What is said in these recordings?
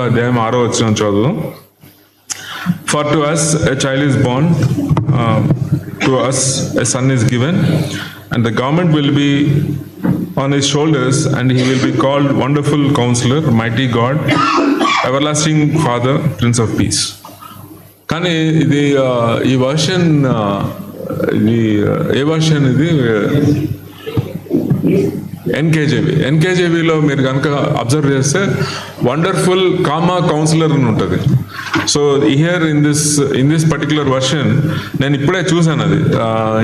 అధ్యాయం 6వ వచనం చదువు. For to us a child is born, to us a son is given, and the government will be on his shoulders, and he will be called Wonderful Counselor, Mighty God, Everlasting Father, Prince of Peace. కానీ ఇది ఈ version ఇది ఏ version ఇది ఎన్కేజేవిలో మీరు కనుక observe చేస్తే wonderful comma councillor అని ఉంటుంది. So here in this particular version నేను ఇప్పుడే చూశాను, అది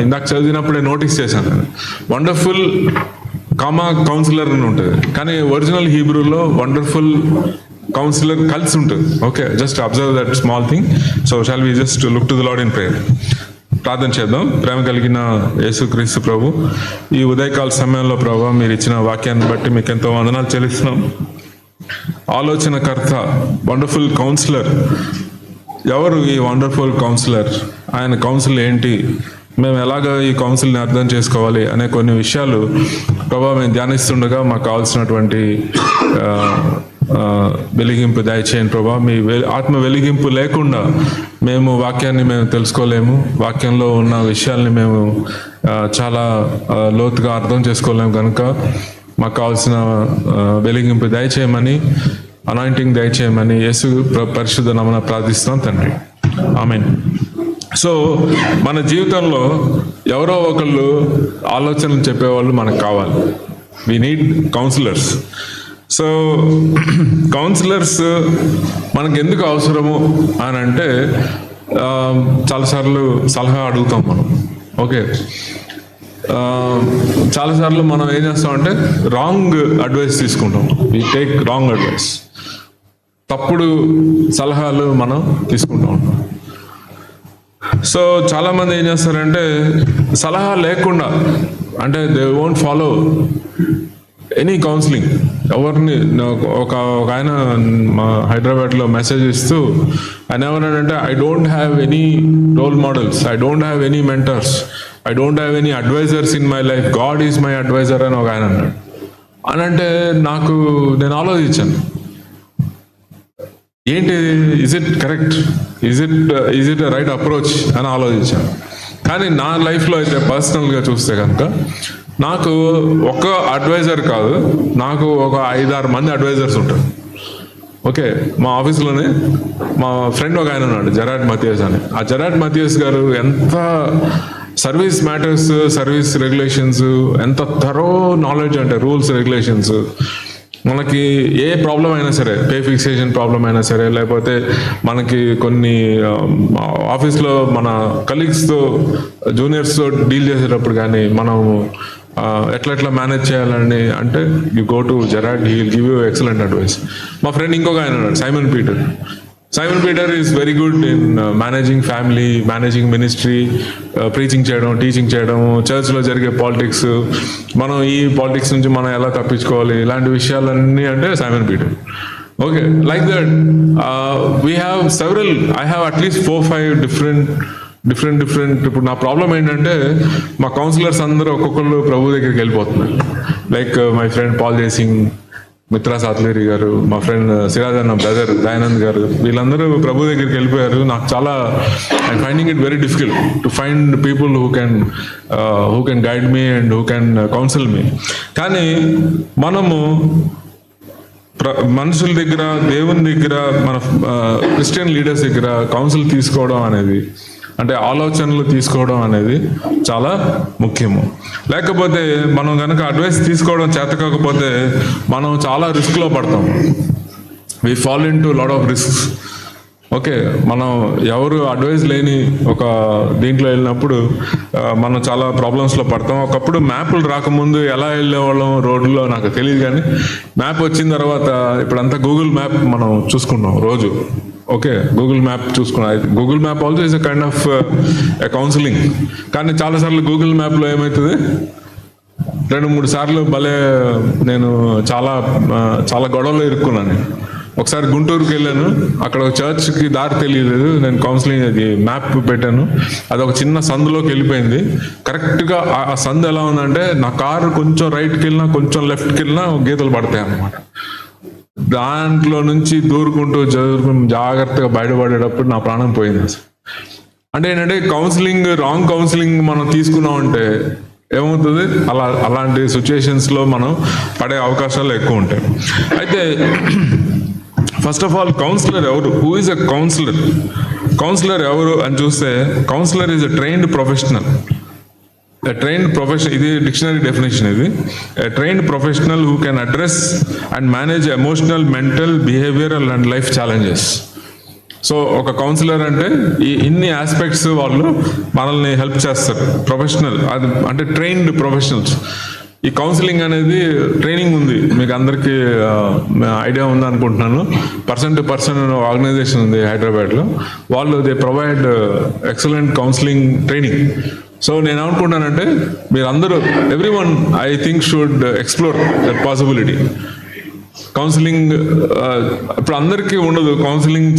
ఇందాక చదివినప్పుడే నోటీస్ చేశాను. అది వండర్ఫుల్ కామా కౌన్సిలర్ అని ఉంటుంది, కానీ ఒరిజినల్ హీబ్రూలో వండర్ఫుల్ కౌన్సిలర్ కలిసి ఉంటుంది. Okay, just observe that small thing. So shall we just look to the Lord in prayer. ప్రార్థన చేద్దాం. ప్రేమ కలిగిన యేసుక్రీస్తు ప్రభు, ఈ ఉదయకాల సమయంలో ప్రభు మీరు ఇచ్చిన వాక్యాన్ని బట్టి మీకు ఎంతో వందనాలు చెల్లిస్తున్నాం. ఆలోచనకర్త, వండర్ఫుల్ కౌన్సిలర్, ఎవరు ఈ వండర్ఫుల్ కౌన్సిలర్? ఆయన కౌన్సిల్ ఏంటి? మేము ఎలాగ ఈ కౌన్సిల్ని అర్థం చేసుకోవాలి అనే కొన్ని విషయాలు ప్రభు మేము ధ్యానిస్తుండగా మాకు కావాల్సినటువంటి వెలిగింపు దయచేయండి ప్రభా. మీ ఆత్మ వెలిగింపు లేకుండా మేము వాక్యాన్ని మేము తెలుసుకోలేము, వాక్యంలో ఉన్న విషయాల్ని మేము చాలా లోతుగా అర్థం చేసుకోలేము. కనుక మాకు కావాల్సిన వెలిగింపు దయచేయమని, అనాయింటింగ్ దయచేయమని యేసు పరిశుద్ధ నామమున ప్రార్థిస్తున్నాం తండ్రి, ఆమేన్. సో మన జీవితంలో ఎవరో ఒకళ్ళు ఆలోచనలు చెప్పేవాళ్ళు మనకు కావాలి. We need counsellors. So counsellors మనకు ఎందుకు అవసరము అని అంటే, చాలాసార్లు సలహా అడుగుతాం మనం. ఓకే, చాలాసార్లు మనం ఏం చేస్తామంటే రాంగ్ అడ్వైస్ తీసుకుంటాం. We take wrong advice. తప్పుడు సలహాలు మనం తీసుకుంటూ ఉంటాం. సో చాలామంది ఏం చేస్తారంటే సలహా లేకుండా, అంటే they won't follow any counselling. ఎవరిని ఒక ఆయన మా హైదరాబాద్లో మెసేజ్ ఇస్తూ ఆయన ఏమన్నాడంటే, I don't have any role models, I don't have any mentors, I don't have any advisers in my life, God is my adviser అని ఒక ఆయన అన్నాడు. అని అంటే నేను ఆలోచించాను, ఏంటి, is it correct, is it right approach అని ఆలోచించాను. కానీ నా లైఫ్లో అయితే పర్సనల్గా చూస్తే కనుక నాకు ఒక అడ్వైజర్ కాదు, నాకు ఒక 5-6 మంది అడ్వైజర్స్ ఉంటారు. ఓకే, మా ఆఫీస్లోనే మా ఫ్రెండ్ ఒక ఆయన ఉన్నాడు, జెరాడ్ మథియస్ అని. ఆ జెరాడ్ మథియస్ గారు ఎంత సర్వీస్ మ్యాటర్స్, సర్వీస్ రెగ్యులేషన్స్, ఎంత థరో నాలెడ్జ్ అంటే రూల్స్ రెగ్యులేషన్స్. మనకి ఏ ప్రాబ్లం అయినా సరే, పే ఫిక్సేషన్ ప్రాబ్లం అయినా సరే, లేకపోతే మనకి కొన్ని ఆఫీస్లో మన కలీగ్స్తో, జూనియర్స్తో డీల్ చేసేటప్పుడు కానీ మనం ఎట్లా మేనేజ్ చేయాలని అంటే, you go to జెరాడ్, he will give you excellent advice. మా ఫ్రెండ్ ఇంకొక ఆయన ఉన్నాడు, Simon Peter is very good in managing family, managing ministry, preaching చేయడం, టీచింగ్ చేయడం, చర్చ్లో జరిగే పాలిటిక్స్, మనం ఈ పాలిటిక్స్ నుంచి మనం ఎలా తప్పించుకోవాలి, ఇలాంటి విషయాలన్నీ అంటే Simon Peter. Okay, like that we have several, I have at least 4-5 different. ఇప్పుడు నా ప్రాబ్లం ఏంటంటే, మా కౌన్సిలర్స్ అందరూ ఒక్కొక్కళ్ళు ప్రభు దగ్గరికి వెళ్ళిపోతున్నారు. Like my friend Paul Jayasingh, Mitra Satleri గారు, మా ఫ్రెండ్ సిరాజ్ అన్న బ్రదర్ దయానంద్ గారు, వీళ్ళందరూ ప్రభు దగ్గరికి వెళ్ళిపోయారు. నాకు చాలా I finding it very difficult to find people who can guide me and who can counsel me. కానీ మనము మనుషుల దగ్గర, దేవుని దగ్గర, మన క్రిస్టియన్ లీడర్స్ దగ్గర కౌన్సిల్ తీసుకోవడం అనేది, అంటే ఆలోచనలు తీసుకోవడం అనేది చాలా ముఖ్యము. లేకపోతే మనం కనుక అడ్వైస్ తీసుకోవడం చేత కాకపోతే మనం చాలా రిస్క్లో పడతాం. We fall in to lot of risks. Okay, మనం ఎవరు అడ్వైస్ లేని ఒక దీంట్లో వెళ్ళినప్పుడు మనం చాలా ప్రాబ్లమ్స్లో పడతాం. ఒకప్పుడు మ్యాప్లు రాకముందు ఎలా వెళ్ళేవాళ్ళం రోడ్లో నాకు తెలియదు, కానీ మ్యాప్ వచ్చిన తర్వాత ఇప్పుడంతా గూగుల్ మ్యాప్ మనం చూసుకుంటాం రోజు. ఓకే, గూగుల్ మ్యాప్ చూసుకున్నా. Google map also is a kind of counselling. కానీ చాలాసార్లు గూగుల్ మ్యాప్లో ఏమవుతుంది, 2-3 సార్లు భలే నేను చాలా గొడవలో ఇరుక్కున్నాను. ఒకసారి గుంటూరుకి వెళ్ళాను, అక్కడ ఒక చర్చ్కి దారి తెలియలేదు, నేను కౌన్సిలింగ్ అది మ్యాప్ పెట్టాను, అది ఒక చిన్న సందులోకి వెళ్ళిపోయింది. కరెక్ట్గా ఆ సందు ఎలా ఉందంటే, నా కారు కొంచెం రైట్కి వెళ్ళినా కొంచెం లెఫ్ట్కి వెళ్ళినా గీతలు పడతాయి అన్నమాట. దాంట్లో నుంచి దూరుకుంటూ జాగ్రత్తగా బయటపడేటప్పుడు నా ప్రాణం పోయింది అసలు. అంటే ఏంటంటే కౌన్సిలింగ్, రాంగ్ కౌన్సిలింగ్ మనం తీసుకున్నామంటే ఏమవుతుంది, అలాంటి సిచ్యుయేషన్స్లో మనం పడే అవకాశాలు ఎక్కువ ఉంటాయి. అయితే ఫస్ట్ ఆఫ్ ఆల్ కౌన్సిలర్ ఎవరు? Who is a counsellor? Counsellor ఎవరు అని చూస్తే, counsellor is a trained professional. Trained profession, ఇది డిక్షనరీ డెఫినేషన్. ఇది trained professional who can address and manage emotional, mental, behavioural and life challenges. So ఒక counsellor అంటే ఇన్ని aspects వాళ్ళు మనల్ని హెల్ప్ చేస్తారు. ప్రొఫెషనల్, అది అంటే ట్రైన్డ్ ప్రొఫెషనల్స్. ఈ కౌన్సిలింగ్ అనేది ట్రైనింగ్ ఉంది, మీకు అందరికీ ఐడియా ఉంది అనుకుంటున్నాను. పర్సన్ టు పర్సన్ ఆర్గనైజేషన్ ఉంది హైదరాబాద్లో, వాళ్ళు they provide excellent counselling training. So నేను ఏమనుకుంటానంటే మీరందరూ, everyone I think should explore that possibility. Counselling ఇప్పుడు అందరికీ ఉండదు, కౌన్సిలింగ్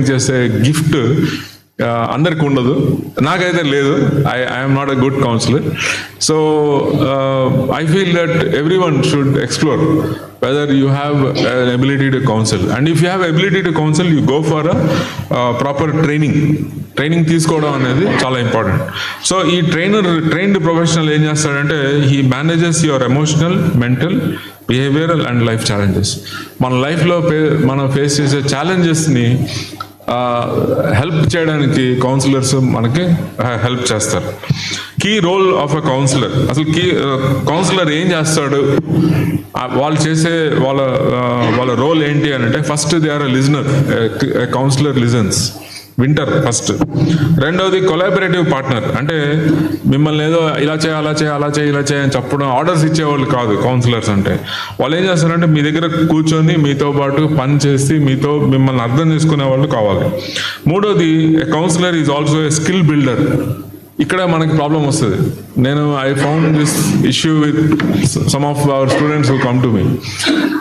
చేసే గిఫ్ట్ అందరికి ఉండదు. నాకైతే లేదు. I'm not a good counsellor. So I feel that everyone should explore whether you have an ability to counsel, and if you have ability to counsel, you go for a proper training తీసుకోవడం అనేది చాలా important. So ఈ trained professional ఏం చేస్తాడంటే, he manages your emotional, mental, behavioural and life challenges. మన లైఫ్లో మనం face చేసే ఛాలెంజెస్ని హెల్ప్ చేయడానికి కౌన్సిలర్స్ మనకి హెల్ప్ చేస్తారు. Key role of a counsellor, అసలు కౌన్సిలర్ ఏం చేస్తాడు, వాళ్ళు చేసే వాళ్ళ రోల్ ఏంటి అని అంటే, first they are a listener. Counsellor listens, వింటర్ ఫస్ట్. రెండవది కొలాబరేటివ్ పార్ట్నర్, అంటే మిమ్మల్ని ఏదో ఇలా చేయి, అలా చేయి, అలా చేయి, ఇలా చేయి అని చెప్పడం, ఆర్డర్స్ ఇచ్చేవాళ్ళు కాదు కౌన్సిలర్స్ అంటే. వాళ్ళు ఏం చేస్తారంటే మీ దగ్గర కూర్చొని మీతో పాటు పని చేసి మిమ్మల్ని అర్థం చేసుకునే వాళ్ళు కావాలి. మూడోది, counsellor is also a skill builder. ఇక్కడ మనకి ప్రాబ్లం వస్తుంది. I found this issue with some of our students who come to me.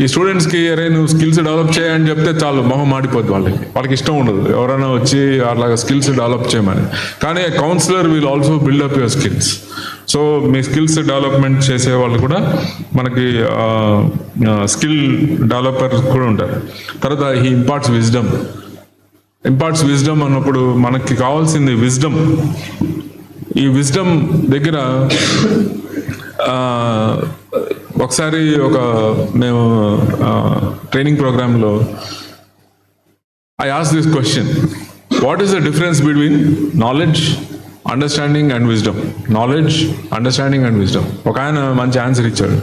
ఈ స్టూడెంట్స్కి అరే నువ్వు స్కిల్స్ డెవలప్ చేయని చెప్తే చాలు, మొహం మాడిపోద్ది వాళ్ళకి ఇష్టం ఉండదు ఎవరైనా వచ్చి అలాగా స్కిల్స్ డెవలప్ చేయమని. కానీ counsellor will also build up your skills. So మీ స్కిల్స్ డెవలప్మెంట్ చేసే వాళ్ళు కూడా మనకి స్కిల్ డెవలపర్ కూడా ఉంటారు. తర్వాత హీ ఇంపార్ట్స్ విజ్డమ్ అన్నప్పుడు మనకి కావాల్సింది విజ్డమ్. ఈ విజ్డమ్ దగ్గర ఒకసారి మేము ట్రైనింగ్ ప్రోగ్రాంలో I ask this question, what is the difference between knowledge, understanding and wisdom? Knowledge, understanding and wisdom. ఒక ఆయన మంచి ఆన్సర్ ఇచ్చాడు.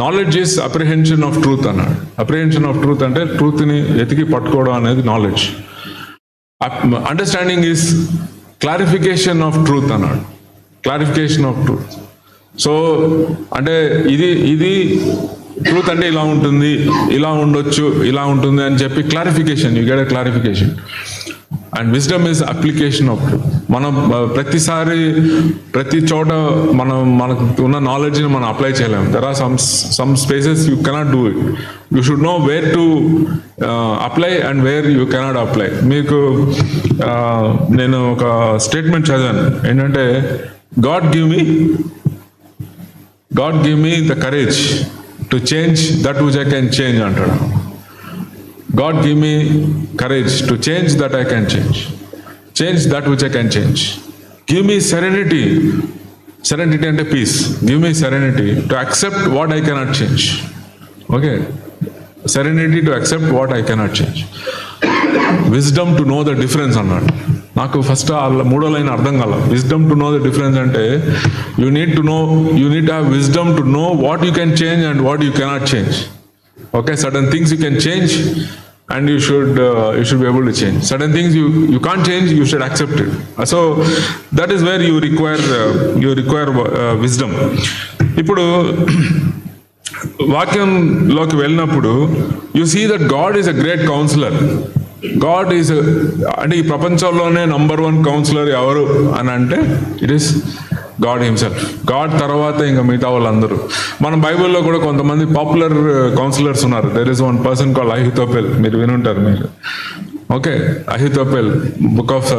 Knowledge is apprehension of truth అన్నాడు. అప్రిహెన్షన్ ఆఫ్ ట్రూత్ అంటే ట్రూత్ని ఎతికి పట్టుకోవడం అనేది knowledge. Understanding is clarification of truth అన్నాడు. Clarification of truth. సో అంటే ఇది ట్రూత్ అంటే ఇలా ఉంటుంది, ఇలా ఉండొచ్చు, ఇలా ఉంటుంది అని చెప్పి clarification, you get a clarification. And wisdom is application of truth. మనం ప్రతి చోట మనకు ఉన్న నాలెడ్జ్ని మనం అప్లై చేయలేము. There are some spaces you cannot do it. You should know where to apply and where you cannot apply. మీకు నేను ఒక స్టేట్మెంట్ చదివాను ఏంటంటే, God give me the courage to change that which I can change అంటాడు. God give me courage to change that I can change that which I can change. Give me serenity అంటే peace. Give me serenity to accept what I cannot change. Okay, serenity to accept what I cannot change. Wisdom to know the difference అన్నాడు. నాకు first మూడో line అర్థం కాల. Wisdom to know the difference అంటే you need to have wisdom to know what you can change and what you cannot change. Okay, certain things you can change and you should be able to change. Certain things you can't change, you should accept it. So that is where you require wisdom. ఇప్పుడు వాక్యంలోకి వెళ్ళినప్పుడు you see that God is a great counselor. God is అంటే ఈ ప్రపంచంలోనే number 1 councillor ఎవరు అని అంటే it is God himself. God తర్వాత ఇంకా మిగతా వాళ్ళందరూ. మన బైబిల్లో కూడా కొంతమంది పాపులర్ కౌన్సిలర్స్ ఉన్నారు. There is one person called Ahithophel. మీరు వినుంటారు. ఓకే, అహితోపెల్ బుక్ ఆఫ్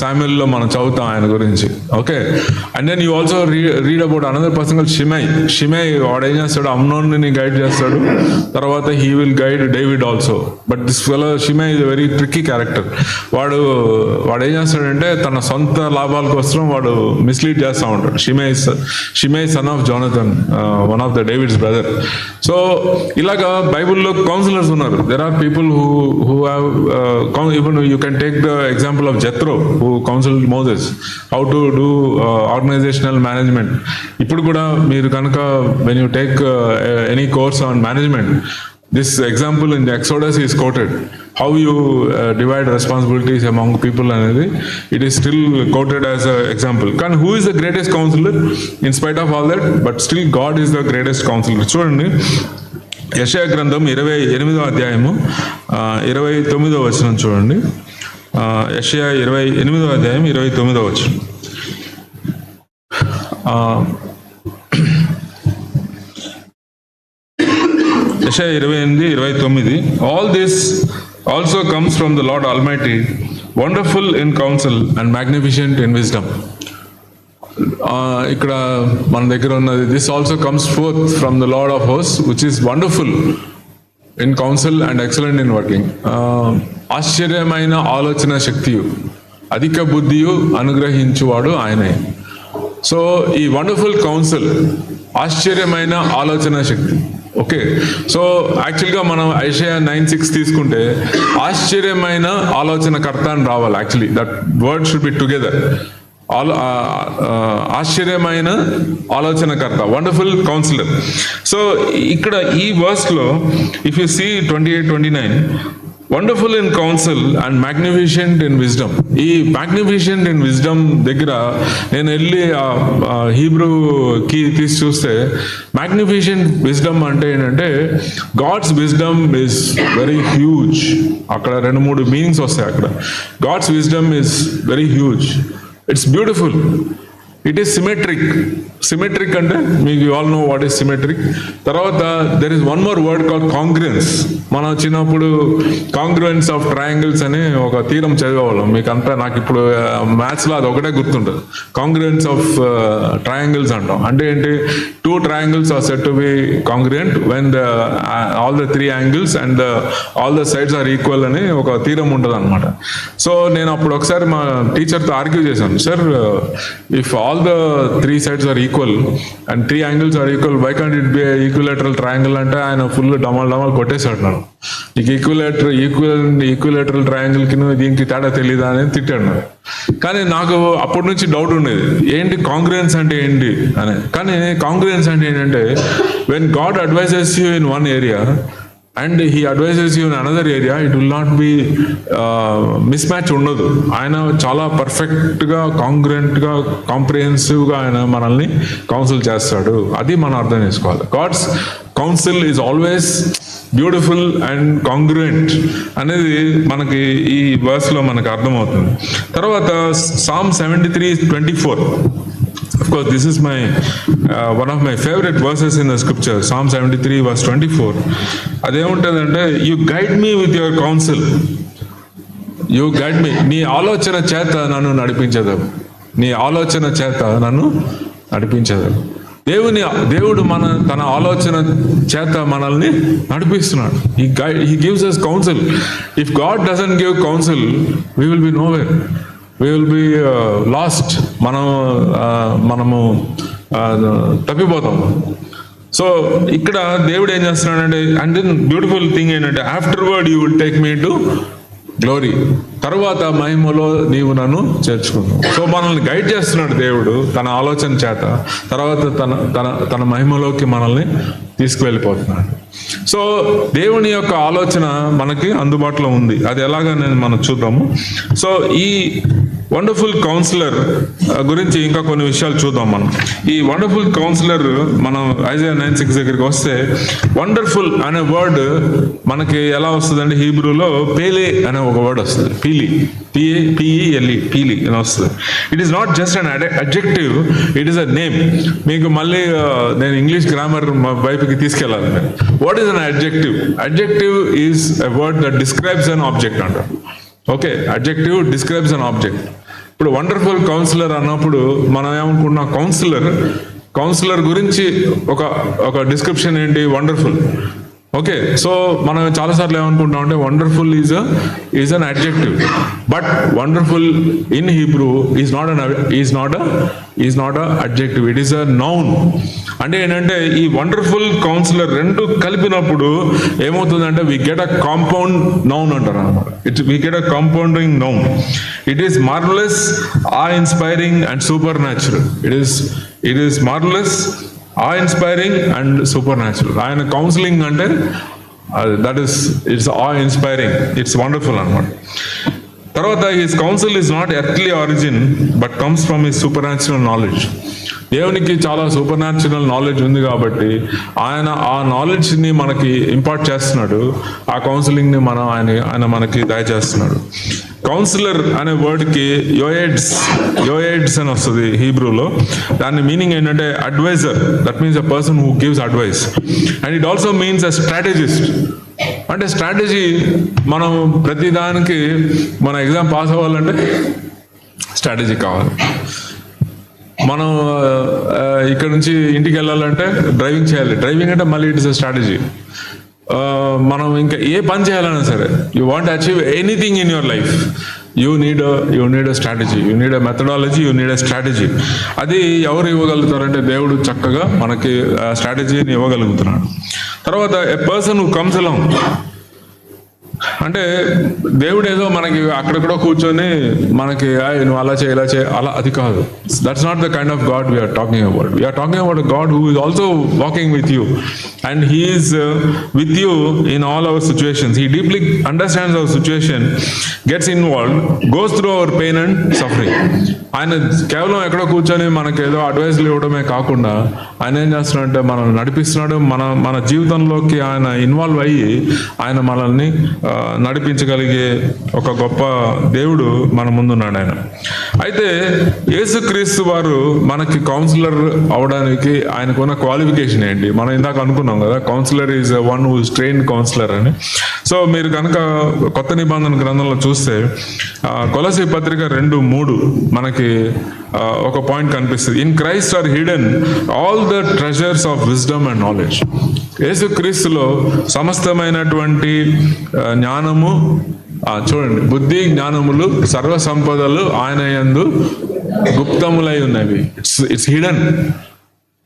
సామ్యుయల్లో మనం చదువుతాం ఆయన గురించి. Okay, and then you also read about another person Shimei వాడు ఏం చేస్తాడు, అమ్నోన్ని గైడ్ చేస్తాడు, తర్వాత he will guide David also. But this fellow Shimei is very tricky character. వాడు ఏం చేస్తాడంటే తన సొంత లాభాల కోసం వాడు మిస్లీడ్ చేస్తూ ఉంటాడు. Shimei son of Jonathan, one of the David's brother. So ఇలాగా బైబుల్లో కౌన్సిలర్స్ ఉన్నారు. There are people who have even you can take the example of Jethro, who counseled Moses how to do organizational management. ఇప్పుడు కూడా మీరు కనుక when you take any course on management, this example in the Exodus is quoted. How you divide responsibilities among people అనేది it is still quoted as an example. Can who is the greatest counselor in spite of all that? But still God is the greatest counselor. చూడండి, యెషయా గ్రంథం 28వ అధ్యాయము 29వ వచనం చూడండి. యెషయా 28వ అధ్యాయం 29వ వచనం. యెషయా 28:29. All this also comes from the Lord Almighty, wonderful in counsel and magnificent in wisdom. ఇక్కడ మన దగ్గర ఉన్నది, this also comes fourth from the lord of hosts which is wonderful in counsel and excellent in working. ఆశ్చర్యమైన ఆలోచన శక్తియు అధిక బుద్ధియు అనుగ్రహించువాడు ఆయనే. So ఈ wonderful council, ఆశ్చర్యమైన ఆలోచన శక్తి. ఓకే, సో యాక్చువల్గా మనం ఐషయా 9:6 తీసుకుంటే ఆశ్చర్యమైన ఆలోచనకర్త అని రావాలి. Actually that word should be together. ఆశ్చర్యమైన ఆలోచనకర్త, వండర్ఫుల్ కౌన్సిలర్. సో ఇక్కడ ఈ వర్స్లో if you see 28-29, wonderful in counsel and magnificent in wisdom. ఈ మ్యాగ్నిఫిషెంట్ ఇన్ విజ్డమ్ దగ్గర నేను వెళ్ళి హీబ్రూ కీ తీసి చూస్తే మ్యాగ్నిఫిషెంట్ విజ్డమ్ అంటే ఏంటంటే God's wisdom is very huge. అక్కడ 2-3 మీనింగ్స్ వస్తాయి. అక్కడ God's wisdom is very huge, it's beautiful, it is symmetric అంటే మీకు you all know what is symmetric. తర్వాత there is one more word called congruence. మనం చిన్నప్పుడు కాంగ్రుయెన్స్ ఆఫ్ ట్రయాంగిల్స్ అని ఒక థీరం చదివేవాళ్ళం. మీకు అంతా నాకు ఇప్పుడు మ్యాథ్స్లో అది ఒకటే గుర్తుంటుంది. కాంగ్రుయెన్స్ ఆఫ్ ట్రయాంగిల్స్ అంటాం. అంటే ఏంటి, 2 triangles are said to be congruent when all the 3 angles and all the sides are equal అని ఒక థీరం ఉంటుంది అనమాట. సో నేను అప్పుడు ఒకసారి మా టీచర్తో ఆర్గ్యూ చేశాను, sir if all the 3 sides are equal and 3 angles are equal, why can't it be a equilateral triangle? అంటే ఆయన ఫుల్ డమాల్ కొట్టేశాడు నన్ను. నీకు ఈక్విలేటరల్ ట్రయాంగిల్ కి దీనికి తేడా తెలీదా అని తిట్టాడు నాకు. కానీ నాకు అప్పటి నుంచి డౌట్ ఉండేది, ఏంటి కాంగ్రుయెన్స్ అంటే ఏంటి అని. కానీ కాంగ్రుయెన్స్ అంటే ఏంటంటే when God advises you in one area and he advises you in another area, it will not be mismatch ఉండదు. ఆయన చాలా పర్ఫెక్ట్గా, కాంగ్రుయెంట్గా, కాంప్రిహెన్సివ్గా ఆయన మనల్ని కౌన్సిల్ చేస్తాడు. అది మనం అర్థం చేసుకోవాలి. God's counsel is always beautiful and congruent అనేది మనకి ఈ వర్స్లో మనకు అర్థమవుతుంది. తర్వాత Psalm 73:24. Of course, this is my one of my favorite verses in the scripture. Psalm 73:24. అదేముంటుందంటే, you guide me with your counsel, you guide me, నీ ఆలోచన చేత నన్ను నడిపించదు, నీ ఆలోచన చేత నన్ను నడిపించదు. దేవుడు తన ఆలోచన చేత మనల్ని నడిపిస్తున్నాడు. He gives us counsel. If God doesn't give counsel, we will be nowhere. We will be lost. మనము తప్పిపోతాం. సో ఇక్కడ దేవుడు ఏం చేస్తున్నాడంటే, అండ్ దెన్ బ్యూటిఫుల్ థింగ్ ఏంటంటే, afterward you will take me to glory, తర్వాత మహిమలో నీవు నన్ను చేర్చుకున్నావు. సో మనల్ని గైడ్ చేస్తున్నాడు దేవుడు తన ఆలోచన చేత, తర్వాత తన మహిమలోకి మనల్ని తీసుకువెళ్ళిపోతున్నాడు. సో దేవుని యొక్క ఆలోచన మనకి అందుబాటులో ఉంది. అది ఎలాగా మనం చూద్దాము. సో ఈ వండర్ఫుల్ కౌన్సిలర్ గురించి ఇంకా కొన్ని విషయాలు చూద్దాం మనం. ఈ వండర్ఫుల్ కౌన్సిలర్ మనం ఐజాయా 9:6 దగ్గరికి వస్తే, వండర్ఫుల్ అనే వర్డ్ మనకి ఎలా వస్తుందంటే హీబ్రూలో పేలే అనే ఒక వర్డ్ వస్తుంది. పిఈఎల్ఈ పీలి అని వస్తుంది. It is not just an adjective, it is a name. మీకు మళ్ళీ నేను ఇంగ్లీష్ గ్రామర్ వైపుకి తీసుకెళ్ళాలి. What is an adjective? Adjective is a word that describes an object అంటారు. Okay, adjective describes an object. ఇప్పుడు వండర్ఫుల్ కౌన్సిలర్ అన్నప్పుడు మనం ఏమనుకుంటున్నాం, councillor గురించి ఒక డిస్క్రిప్షన్ ఏంటి? వండర్ఫుల్. ఓకే, సో మనం చాలాసార్లు ఏమనుకుంటాం అంటే wonderful is an adjective, but wonderful in Hebrew is not a adjective, it is a noun. అంటే ఏంటంటే ఈ వండర్ఫుల్ కౌన్సిలర్ రెండు కలిపినప్పుడు ఏమవుతుందంటే we get a compound noun అంటారు అన్నమాట. We get a compounding noun. It is marvellous, inspiring and supernatural. It is marvellous, inspiring and supernatural. ఆయన counselling అంటే ఇట్స్ ఇన్స్పైరింగ్, ఇట్స్ వండర్ఫుల్ అనమాట. తర్వాత his counsel is not earthly origin but comes from his super natural knowledge. దేవునికి చాలా super natural knowledge ఉంది కాబట్టి ఆయన ఆ నాలెడ్జ్ని మనకి ఇంపార్ట్ చేస్తున్నాడు. ఆ కౌన్సిలింగ్ని ఆయన మనకి దయచేస్తున్నాడు. కౌన్సిలర్ అనే వర్డ్కి యోయెడ్స్ అని వస్తుంది హీబ్రూలో. దాని మీనింగ్ ఏంటంటే adviser. That means a person who gives advice. And it also means a strategist. అంటే స్ట్రాటజీ, మనం ప్రతిదానికి మన ఎగ్జామ్ పాస్ అవ్వాలంటే స్ట్రాటజీ కావాలి. మనం ఇక్కడ నుంచి ఇంటికి వెళ్ళాలంటే డ్రైవింగ్ చేయాలి. డ్రైవింగ్ అంటే మళ్ళీ ఇట్స్ అ స్ట్రాటజీ. మనం ఇంకా ఏ పని చేయాలన్నా సరే, you want achieve anything in your life, you need a strategy, you need a methodology, you need a strategy. అది ఎవరు ఇవ్వగలుగుతారంటే దేవుడు చక్కగా మనకి స్ట్రాటజీని ఇవ్వగలుగుతున్నాడు. తర్వాత a person who comes along. అంటే దేవుడు ఏదో మనకి అక్కడెక్కడో కూర్చొని మనకి నువ్వు అలా చేయి ఇలా చేయి అలా, అది కాదు. That's not the kind of God we're talking about. We're talking about a God who is also walking with you and he is with you in all our situations. He deeply understands our situation, gets involved, goes through our pain and suffering. ఆయన కేవలం ఎక్కడో కూర్చొని మనకి ఏదో అడ్వైస్లు ఇవ్వడమే కాకుండా ఆయన ఏం చేస్తున్నాడంటే మనల్ని నడిపిస్తున్నాడు. మన జీవితంలోకి ఆయన ఇన్వాల్వ్ అయ్యి ఆయన మనల్ని నడిపించగలిగే ఒక గొప్ప దేవుడు మన ముందున్నాడు ఆయన. అయితే యేసుక్రీస్తు వారు మనకి కౌన్సిలర్ అవడానికి ఆయనకున్న క్వాలిఫికేషన్ ఏంటి? మనం ఇందాక అనుకున్నాం కదా, counsellor is one who is trained counsellor అని. సో మీరు కనుక కొత్త నిబంధన గ్రంథంలో చూస్తే కొలస్సీ పత్రిక 2:3 మనకి ఒక పాయింట్ కనిపిస్తుంది. In Christ are hidden all the treasures of wisdom and knowledge. యేసుక్రీస్తులో సమస్తమైనటువంటి జ్ఞానము, చూడండి, బుద్ధి జ్ఞానములు సర్వ సంపదలు ఆయన యందు గుప్తములై ఉన్నవి. It's hidden.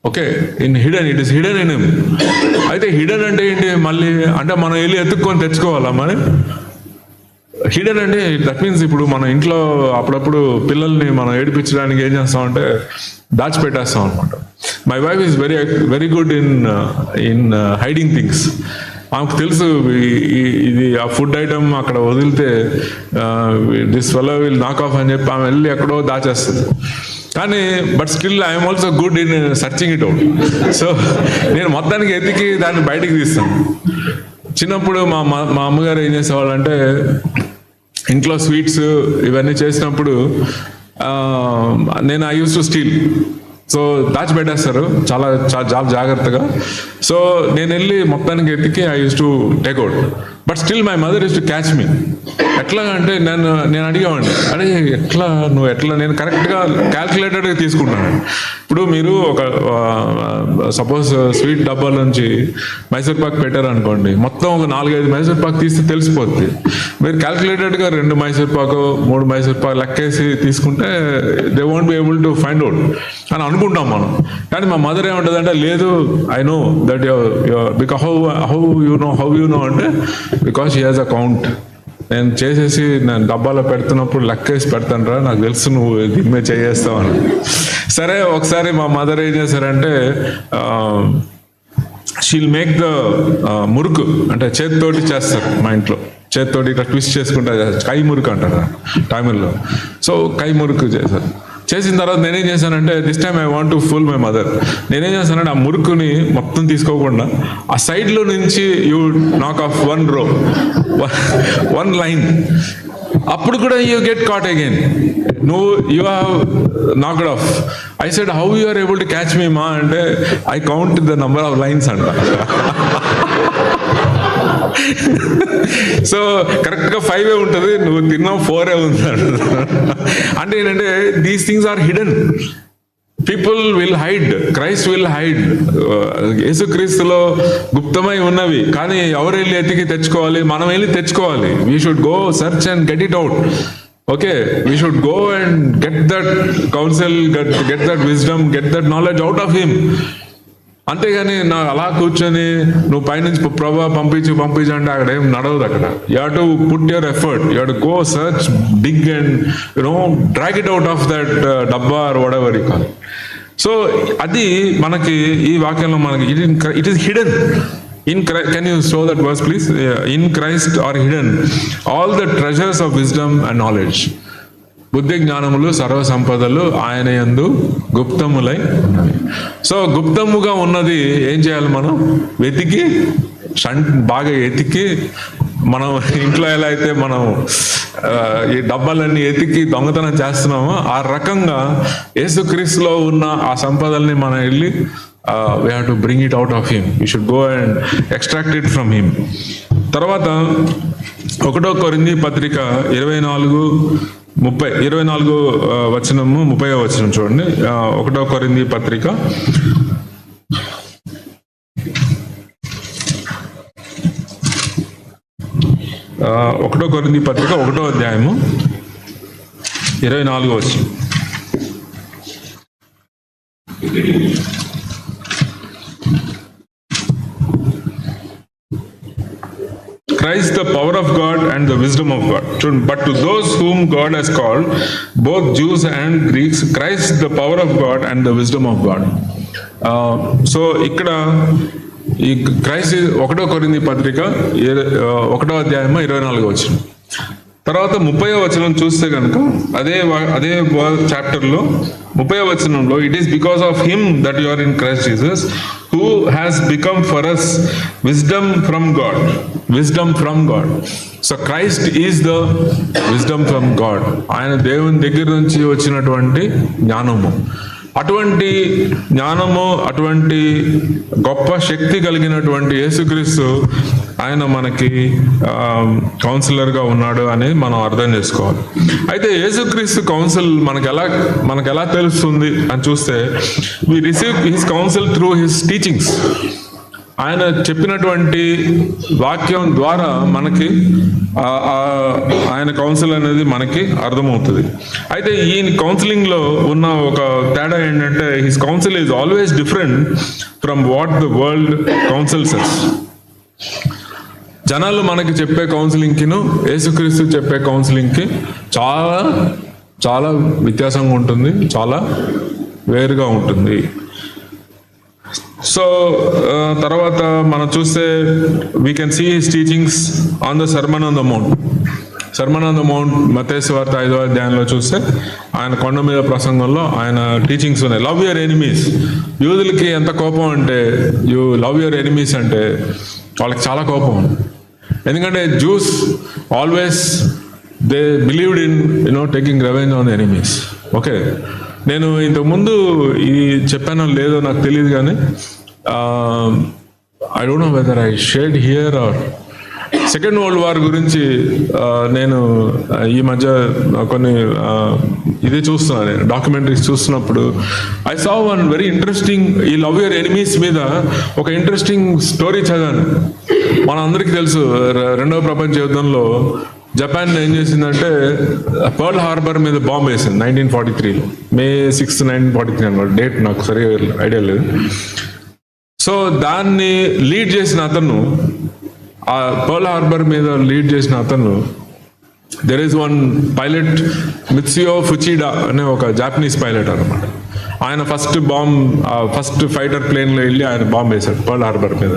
Okay, it is hidden in him. అయితే హిడెన్ అంటే ఏంటి? మళ్ళీ అంటే మనం వెళ్ళి ఎత్తుక్కొని తెచ్చుకోవాలా మరి? హిడెన్ అంటే దట్ మీన్స్ ఇప్పుడు మన ఇంట్లో అప్పుడప్పుడు పిల్లల్ని మనం ఏడిపించడానికి ఏం చేస్తామంటే దాచిపెట్టేస్తాం అనమాట. My wife is very good in hiding things. ఆమెకు తెలుసు ఇది ఆ ఫుడ్ ఐటమ్ అక్కడ వదిలితే దిస్ ఫెలో విల్ నాక్ ఆఫ్ అని చెప్పి ఆమె వెళ్ళి ఎక్కడో దాచేస్తుంది. కానీ but still I'm also good in searching it out. So నేను మొత్తానికి ఎతికి దాన్ని బయటికి తీస్తాను. చిన్నప్పుడు మా అమ్మగారు ఏం చేసేవాళ్ళంటే ఇంట్లో స్వీట్స్ ఇవన్నీ చేసినప్పుడు నేను I use to steal. So దాచిపెట్టేస్తారు చాలా జాగ్రత్తగా. సో నేను వెళ్ళి మొత్తానికి ఎత్తికి I use to take out. But still my mother use to catch me. ఎట్లా అంటే నేను అడిగేవాడిని, అరే నువ్వు ఎట్లా? నేను కరెక్ట్గా క్యాల్కులేటెడ్గా తీసుకుంటాను. ఇప్పుడు మీరు ఒక సపోజ్ స్వీట్ డబ్బాల నుంచి మైసూర్ పాక్ పెట్టారనుకోండి, మొత్తం ఒక 4-5 మైసూర్ పాక్ తీస్తే తెలిసిపోద్ది. మీరు క్యాల్కులేటెడ్గా 2 మైసూర్ పాకు 3 మైసూర్ పాక్ లెక్కేసి తీసుకుంటే they won't be able to find out అని అనుకుంటాం మనం. కానీ మా మదర్ ఏమంటుంది అంటే, లేదు, I know that because how you know అంటే because she has a count. నేను చేసేసి నేను డబ్బాలో పెడుతున్నప్పుడు లెక్కేసి పెడతాను రా, నాకు తెలుసు నువ్వు దీన్ని చేసేస్తావు అని. సరే, ఒకసారి మా మదర్ ఏం చేశారంటే షీల్ మేక్ ద మురుకు అంటే చేతితోటి చేస్తారు మా ఇంట్లో. చేతితోటి ఇట్లా ట్విస్ట్ చేసుకుంటా కై మురుకు అంటారు తమిళ్లో. సో కై మురుకు చేశారు. చేసిన తర్వాత నేనేం చేశానంటే this time I want to full my mother. నేనేం చేశానంటే ఆ మురుకుని మొత్తం తీసుకోకుండా ఆ సైడ్లో నుంచి యూ నాక్ ఆఫ్ 1 row, 1 line. అప్పుడు కూడా యూ గెట్ కాట్ అగైన్. నువ్వు you have knocked off. I said how you are able to catch me మా అంటే I count the number of lines అంట. సో కరెక్ట్గా 5 ఉంటుంది, నువ్వు తిన్నావు 4 ఉంది అంటే ఏంటంటే these things are hidden. People will hide, Christ will hide. యేసుక్రీస్తులో గుప్తమై ఉన్నవి, కానీ ఎవరు వెళ్ళి ఎతికి తెచ్చుకోవాలి? మనం వెళ్ళి తెచ్చుకోవాలి. We should go search and get it out. Okay, we should go and get that council, get that wisdom, get that knowledge out of him. అంతేగాని నా అలా కూర్చొని నువ్వు పైనుంచి ప్రభా పంపించు అంటే అక్కడ ఏం నడవదు. అక్కడ you have to put your effort, you have to go search dig and drag it out of that డబ్బా or whatever you call. So అది మనకి ఈ వాక్యంలో మనకి it is hidden in Christ. Can you show that verse please? In Christ are hidden all the treasures of wisdom and knowledge. బుద్ధి జ్ఞానములు సర్వ సంపదలు ఆయన యందు గుప్తములై ఉన్నవి. సో గుప్తముగా ఉన్నది ఏం చేయాలి? మనం వెతికి బాగా ఎతికి, మనం ఇంట్లో ఎలా అయితే మనం ఈ డబ్బాలన్నీ ఎతికి దొంగతనం చేస్తున్నామో ఆ రకంగా యేసుక్రీస్తులో ఉన్న ఆ సంపదల్ని మనం వెళ్ళి we have to bring it out of him. We should go and extract it from him. తర్వాత 1 కొరింథీ పత్రిక 24 వచనము 30వ వచనం చూడండి. 1 కొరింథీ పత్రిక 1 కొరింథీ పత్రిక 1వ అధ్యాయము 24వ వచనం. Christ the power of God and the wisdom of God. But to those whom God has called, both Jews and Greeks, Christ the power of God and the wisdom of God. So ఇక్కడ ఈ Christ 1 కొరింథీ పత్రిక 1వ అధ్యాయము 24వ వచనం. తర్వాత 30వ వచనం చూస్తే కనుక అదే చాప్టర్లో 30వ వచనంలో it is because of him that you are in Christ Jesus who has become for us wisdom from God. Wisdom from God. So Christ is the wisdom from God. ఆయన దేవుని దగ్గర నుంచి వచ్చినటువంటి జ్ఞానము. అటువంటి జ్ఞానము, అటువంటి గొప్ప శక్తి కలిగినటువంటి యేసుక్రీస్తు ఆయన మనకి కౌన్సిలర్గా ఉన్నాడు అని మనం అర్థం చేసుకోవాలి. అయితే యేసుక్రీస్తు కౌన్సిల్ మనకు ఎలా తెలుస్తుంది అని చూస్తే, we receive his counsel through his teachings. ఆయన చెప్పినటువంటి వాక్యం ద్వారా మనకి ఆయన కౌన్సిల్ అనేది మనకి అర్థమవుతుంది. అయితే ఈ కౌన్సిలింగ్లో ఉన్న ఒక తేడా ఏంటంటే, his counsel is always different from what the world counsels us. జనాలు మనకి చెప్పే కౌన్సిలింగ్కిను యేసుక్రీస్తు చెప్పే కౌన్సిలింగ్కి చాలా చాలా వ్యత్యాసంగా ఉంటుంది, చాలా వేరుగా ఉంటుంది. సో తర్వాత మనం చూస్తే we can see his teachings on the Sermon on the Mount. Sermon on the Mount మత్తయి సువార్త 5వ అధ్యాయంలో చూస్తే ఆయన కొండ మీద ప్రసంగంలో ఆయన టీచింగ్స్ ఉన్నాయి. Love your enemies. యూదులకి ఎంత కోపం అంటే, యూ లవ్ యువర్ ఎనిమీస్ అంటే వాళ్ళకి చాలా కోపం. ఎందుకంటే Jews always they believed in taking revenge on enemies. Okay, నేను ఇంతకుముందు ఇది చెప్పానో లేదో నాకు తెలియదు, కానీ I don't know whether I shared here our Second World War గురించి నేను ఈ మధ్య కొన్ని ఇది చూస్తున్నాను, నేను డాక్యుమెంటరీస్ చూస్తున్నప్పుడు I saw one very interesting, ఈ లవ్ యువర్ ఎనిమీస్ మీద ఒక ఇంట్రెస్టింగ్ స్టోరీ చదివాను. మన అందరికీ తెలుసు, 2వ ప్రపంచ యుద్ధంలో జపాన్ ఏం చేసిందంటే పర్ల్ హార్బర్ మీద బాంబ్ వేసింది 1943లో. May 6, 1943 అన్నమాట. డేట్ నాకు సరిగా ఐడియా లేదు. సో దాన్ని లీడ్ చేసిన అతను, ఆ పర్ల్ హార్బర్ మీద లీడ్ చేసిన అతను, దెర్ ఈస్ వన్ పైలట్ మిత్సుయో ఫుచిడా అనే ఒక జాపనీస్ పైలట్ అనమాట. ఆయన ఫస్ట్ ఫైటర్ ప్లేన్లో వెళ్ళి ఆయన బాంబ్ వేశాడు పర్ల్ హార్బర్ మీద.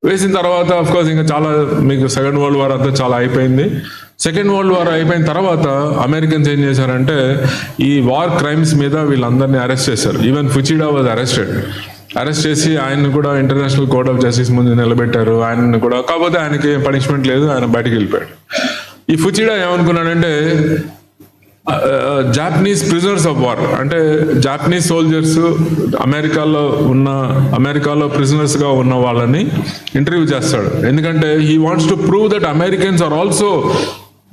వేసిన తర్వాత అఫ్కోర్స్ ఇంకా చాలా మీకు సెకండ్ వరల్డ్ వార్ అంతా చాలా అయిపోయింది. సెకండ్ వరల్డ్ వార్ అయిపోయిన తర్వాత అమెరికన్స్ ఏం చేశారంటే ఈ వార్ క్రైమ్స్ మీద వీళ్ళందరినీ అరెస్ట్ చేశారు. ఈవెన్ ఫుచిడా వాజ్ అరెస్ట్ చేసి ఆయన్ని కూడా ఇంటర్నేషనల్ కోర్ట్ ఆఫ్ జస్టిస్ ముందు నిలబెట్టారు. ఆయన్ని కూడా, కాకపోతే ఆయనకి పనిష్మెంట్ లేదు, ఆయన బయటకు వెళ్ళిపోయాడు. ఈ ఫుచిడా ఏమనుకున్నాడంటే జాపనీస్ ప్రిజనర్స్ ఆఫ్ వార్, అంటే జాపనీస్ సోల్జర్స్ అమెరికాలో ప్రిజనర్స్ గా ఉన్న వాళ్ళని ఇంటర్వ్యూ చేస్తాడు. ఎందుకంటే he wants to prove that Americans are also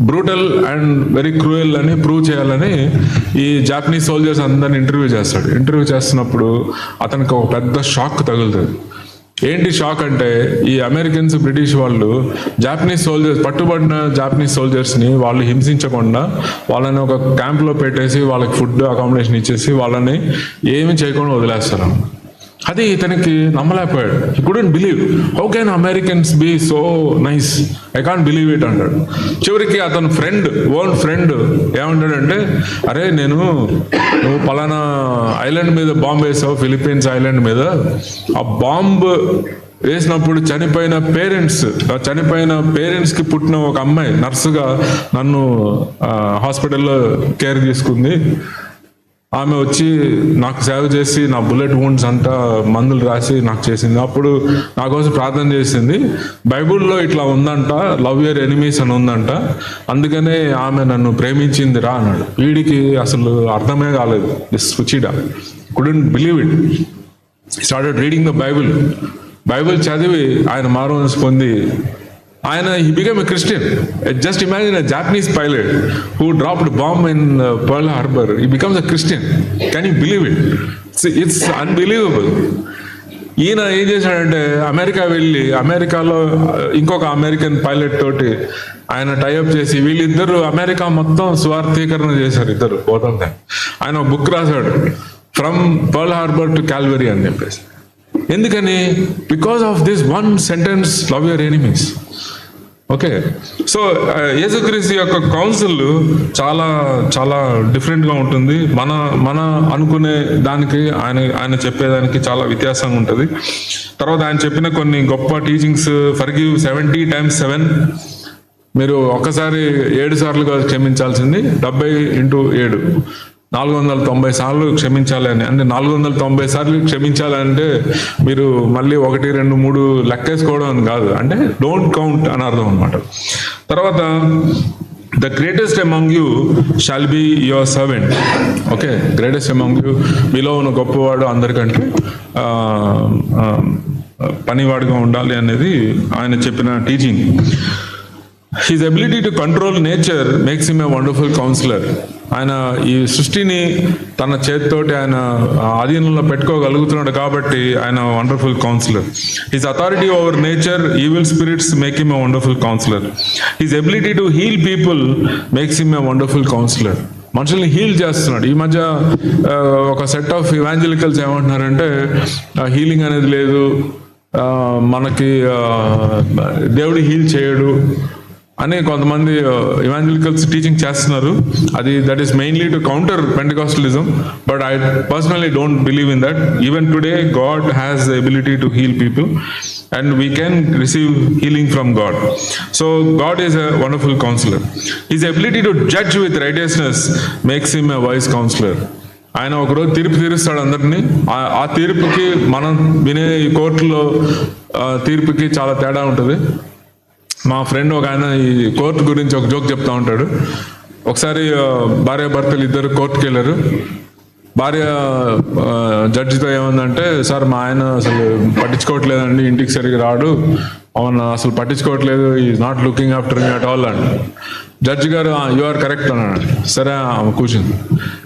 brutal and very cruel అని ప్రూవ్ చేయాలని ఈ జాపనీస్ సోల్జర్స్ అందరిని ఇంటర్వ్యూ చేస్తాడు. ఇంటర్వ్యూ చేస్తున్నప్పుడు అతనికి ఒక పెద్ద షాక్ తగులుతుంది. ఏంటి షాక్ అంటే ఈ అమెరికన్స్, బ్రిటిష్ వాళ్ళు జాపనీస్ సోల్జర్స్, పట్టుబడిన జాపనీస్ సోల్జర్స్ని వాళ్ళు హింసించకుండా వాళ్ళని ఒక క్యాంప్లో పెట్టేసి వాళ్ళకి ఫుడ్, అకామిడేషన్ ఇచ్చేసి వాళ్ళని ఏమి చేయకుండా వదిలేస్తారు. అది ఇతనికి నమ్మలేకపోయాడు. He couldn't believe, how can Americans be so nice, I can't believe it అంటాడు. చివరికి అతను ఓన్ ఫ్రెండ్ ఏమంటాడంటే, అరే నువ్వు పలానా ఐలాండ్ మీద బాంబు వేసావు, ఫిలిప్పీన్స్ ఐలాండ్ మీద, ఆ బాంబు వేసినప్పుడు చనిపోయిన పేరెంట్స్కి పుట్టిన ఒక అమ్మాయి నర్సుగా నన్ను హాస్పిటల్లో కేర్ తీసుకుంది. ఆమె వచ్చి నాకు సేవ చేసి నా బుల్లెట్ వూండ్స్ అంతా మందులు రాసి నాకు చేసింది. అప్పుడు నా కోసం ప్రార్థన చేసింది. బైబుల్లో ఇట్లా ఉందంట, లవ్ యువర్ ఎనిమీస్ అని ఉందంట, అందుకనే ఆమె నన్ను ప్రేమించింది రా అన్నాడు. వీడికి అసలు అర్థమే కాలేదు. This Fuchida couldn't believe it. Started reading the Bible చదివి ఆయన మారుమనసు పొంది he became a Christian. Just imagine a Japanese pilot who dropped a bomb in Pearl Harbor. He becomes a Christian. Can you believe it? It's unbelievable. ఈయన ఏం చేశాడంటే అమెరికాలో ఇంకొక American pilot తోటి ఆయన టైఅప్ చేసి వీళ్ళిద్దరు అమెరికా మొత్తం స్వార్థీకరణ చేశారు. ఇద్దరు పోతాం. ఆయన బుక్ రాశాడు, from pearl harbour to Calvary అని చెప్పేసి. ఎందుకని? Because of this one sentence, love your enemies. Okay, so యేసుక్రీస్తు యొక్క కౌన్సిల్ చాలా చాలా డిఫరెంట్గా ఉంటుంది. మన అనుకునే దానికి ఆయన చెప్పేదానికి చాలా వ్యత్యాసంగా ఉంటుంది. తర్వాత ఆయన చెప్పిన కొన్ని గొప్ప టీచింగ్స్, ఫర్గివ్ 70 times 7, మీరు ఒక్కసారి 7 సార్లుగా క్షమించాల్సింది 70x7, 490 సార్లు క్షమించాలి అని. అంటే 490 సార్లు క్షమించాలంటే మీరు మళ్ళీ 1, 2, 3 లెక్కేసుకోవడం అని కాదు, అంటే డోంట్ కౌంట్ అని అర్థం అనమాట. తర్వాత the greatest among you shall be your servant. Okay, greatest among you, మీలో ఉన్న గొప్పవాడు అందరికంటే పనివాడిగా ఉండాలి అనేది ఆయన చెప్పిన teaching. His ability to control nature makes him a wonderful counselor. ఆయన ఈ సృష్టిని తన చేతితోటి ఆయన ఆధీనంలో పెట్టుకోగలుగుతున్నాడు కాబట్టి ఆయన wonderful counsellor. His authority over nature, evil spirits make him a wonderful counsellor. His ability to heal people makes him a wonderful counsellor. మనుషుల్ని హీల్ చేస్తున్నాడు. ఈ మధ్య ఒక సెట్ ఆఫ్ ఇవాంజలికల్స్ ఏమంటున్నారంటే హీలింగ్ అనేది లేదు, మనకి దేవుడు హీల్ చేయడు అని కొంతమంది ఇవాంజలికల్స్ టీచింగ్ చేస్తున్నారు. That is mainly to counter Pentecostalism, but I personally don't believe in that. Even today God has the ability to heal people and we can receive healing from God. So God is a wonderful counselor. His ability to judge with righteousness makes him a wise counselor. ఆయన ఒకరోజు తీర్పు తీరుస్తాడు అందరినీ. ఆ తీర్పుకి మనం వినే ఈ కోర్టులో తీర్పుకి చాలా తేడా ఉంటుంది. మా ఫ్రెండ్ ఒక ఆయన ఈ కోర్టు గురించి ఒక జోక్ చెప్తా ఉంటాడు. ఒకసారి భార్యాభర్తలు ఇద్దరు కోర్టుకి వెళ్ళారు. భార్య జడ్జితో ఏమందంటే, సార్ మా ఆయన అసలు పట్టించుకోవట్లేదండి, ఇంటికి సరిగ్గా రాడు, అవును అసలు పట్టించుకోవట్లేదు, is not looking after me at all అండి. జడ్జి గారు యు ఆర్ కరెక్ట్ అన్నాడు. సరే